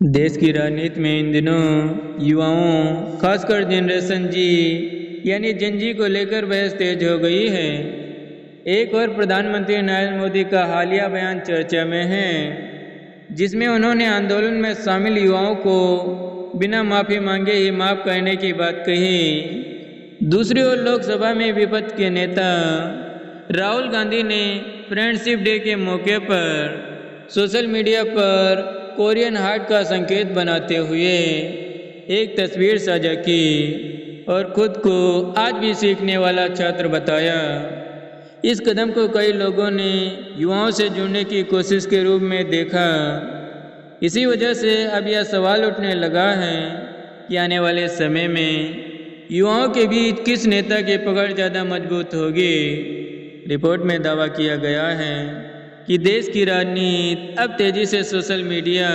देश की राजनीति में इन दिनों युवाओं खासकर जनरेशन जी यानी जेन जी को लेकर बहस तेज हो गई है। एक और प्रधानमंत्री नरेंद्र मोदी का हालिया बयान चर्चा में है, जिसमें उन्होंने आंदोलन में शामिल युवाओं को बिना माफ़ी मांगे ही माफ़ करने की बात कही। दूसरी ओर लोकसभा में विपक्ष के नेता राहुल गांधी ने फ्रेंडशिप डे के मौके पर सोशल मीडिया पर कोरियन हार्ट का संकेत बनाते हुए एक तस्वीर साझा की और खुद को आज भी सीखने वाला छात्र बताया। इस कदम को कई लोगों ने युवाओं से जुड़ने की कोशिश के रूप में देखा। इसी वजह से अब यह सवाल उठने लगा है कि आने वाले समय में युवाओं के बीच किस नेता की पकड़ ज़्यादा मजबूत होगी। रिपोर्ट में दावा किया गया है कि देश की राजनीति अब तेजी से सोशल मीडिया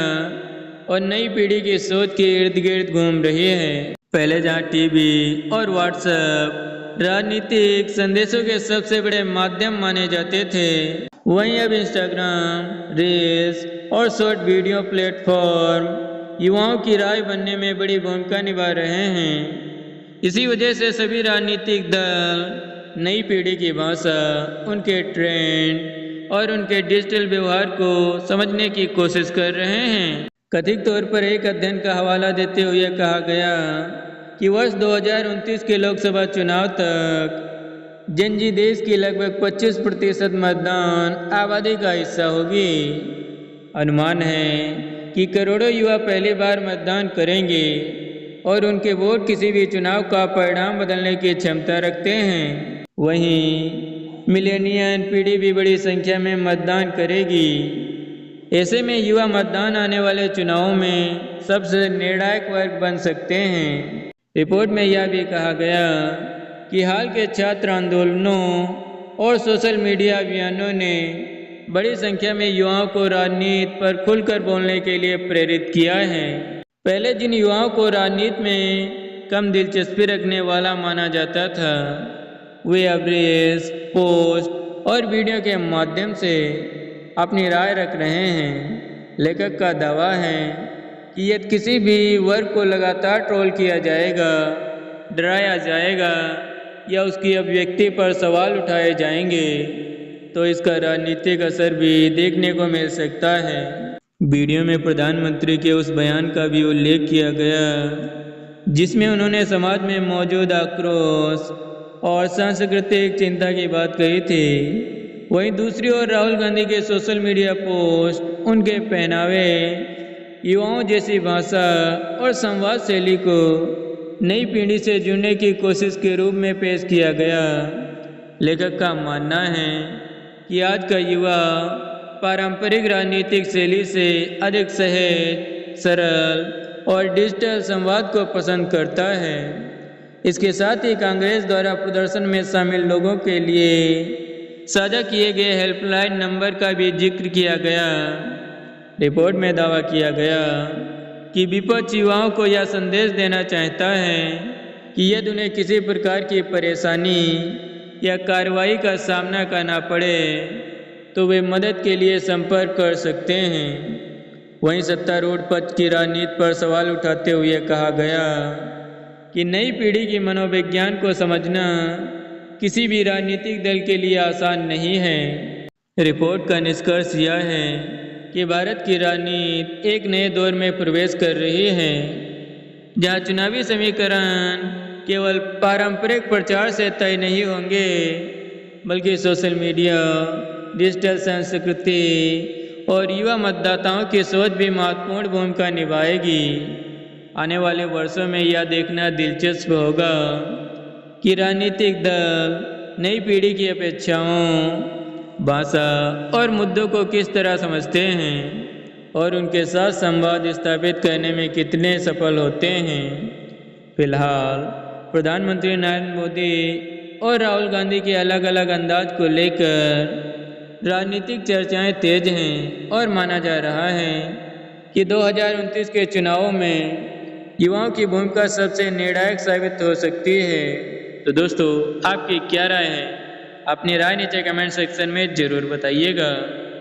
और नई पीढ़ी की सोच के इर्द गिर्द घूम रही है। पहले जहां टीवी और व्हाट्सएप राजनीतिक संदेशों के सबसे बड़े माध्यम माने जाते थे, वहीं अब इंस्टाग्राम, रील्स और शॉर्ट वीडियो प्लेटफॉर्म युवाओं की राय बनने में बड़ी भूमिका निभा रहे हैं। इसी वजह से सभी राजनीतिक दल नई पीढ़ी की भाषा, उनके ट्रेंड और उनके डिजिटल व्यवहार को समझने की कोशिश कर रहे हैं। कथित तौर पर एक अध्ययन का हवाला देते हुए कहा गया कि वर्ष 2029 के लोकसभा चुनाव तक जेन जी देश की लगभग 25% मतदान आबादी का हिस्सा होगी। अनुमान है कि करोड़ों युवा पहली बार मतदान करेंगे और उनके वोट किसी भी चुनाव का परिणाम बदलने की क्षमता रखते हैं। वहीं मिलेनियन पीढ़ी भी बड़ी संख्या में मतदान करेगी। ऐसे में युवा मतदान आने वाले चुनावों में सबसे निर्णायक वर्ग बन सकते हैं। रिपोर्ट में यह भी कहा गया कि हाल के छात्र आंदोलनों और सोशल मीडिया अभियानों ने बड़ी संख्या में युवाओं को राजनीति पर खुलकर बोलने के लिए प्रेरित किया है। पहले जिन युवाओं को राजनीति में कम दिलचस्पी रखने वाला माना जाता था, वे अब रील्स, पोस्ट और वीडियो के माध्यम से अपनी राय रख रहे हैं। लेखक का दावा है कि यदि किसी भी वर्ग को लगातार ट्रोल किया जाएगा, डराया जाएगा या उसकी अभिव्यक्ति पर सवाल उठाए जाएंगे, तो इसका राजनीतिक असर भी देखने को मिल सकता है। वीडियो में प्रधानमंत्री के उस बयान का भी उल्लेख किया गया जिसमें उन्होंने समाज में मौजूद आक्रोश और सांस्कृतिक चिंता की बात कही थी। वहीं दूसरी ओर राहुल गांधी के सोशल मीडिया पोस्ट, उनके पहनावे, युवाओं जैसी भाषा और संवाद शैली को नई पीढ़ी से जुड़ने की कोशिश के रूप में पेश किया गया। लेखक का मानना है कि आज का युवा पारंपरिक राजनीतिक शैली से अधिक सहज, सरल और डिजिटल संवाद को पसंद करता है। इसके साथ ही कांग्रेस द्वारा प्रदर्शन में शामिल लोगों के लिए साझा किए गए हेल्पलाइन नंबर का भी जिक्र किया गया। रिपोर्ट में दावा किया गया कि विपक्ष युवाओं को यह संदेश देना चाहता है कि यदि उन्हें किसी प्रकार की परेशानी या कार्रवाई का सामना करना पड़े तो वे मदद के लिए संपर्क कर सकते हैं। वहीं सत्तारूढ़ पक्ष की राजनीति पर सवाल उठाते हुए कहा गया कि नई पीढ़ी की मनोविज्ञान को समझना किसी भी राजनीतिक दल के लिए आसान नहीं है। रिपोर्ट का निष्कर्ष यह है कि भारत की राजनीति एक नए दौर में प्रवेश कर रही है, जहां चुनावी समीकरण केवल पारंपरिक प्रचार से तय नहीं होंगे, बल्कि सोशल मीडिया, डिजिटल संस्कृति और युवा मतदाताओं की सोच भी महत्वपूर्ण भूमिका निभाएगी। आने वाले वर्षों में यह देखना दिलचस्प होगा कि राजनीतिक दल नई पीढ़ी की अपेक्षाओं, भाषा और मुद्दों को किस तरह समझते हैं और उनके साथ संवाद स्थापित करने में कितने सफल होते हैं। फिलहाल प्रधानमंत्री नरेंद्र मोदी और राहुल गांधी के अलग अलग अंदाज को लेकर राजनीतिक चर्चाएं तेज हैं और माना जा रहा है कि 2029 के चुनावों में युवाओं की भूमिका सबसे निर्णायक साबित हो सकती है। तो दोस्तों, आपकी क्या राय है? अपनी राय नीचे कमेंट सेक्शन में ज़रूर बताइएगा।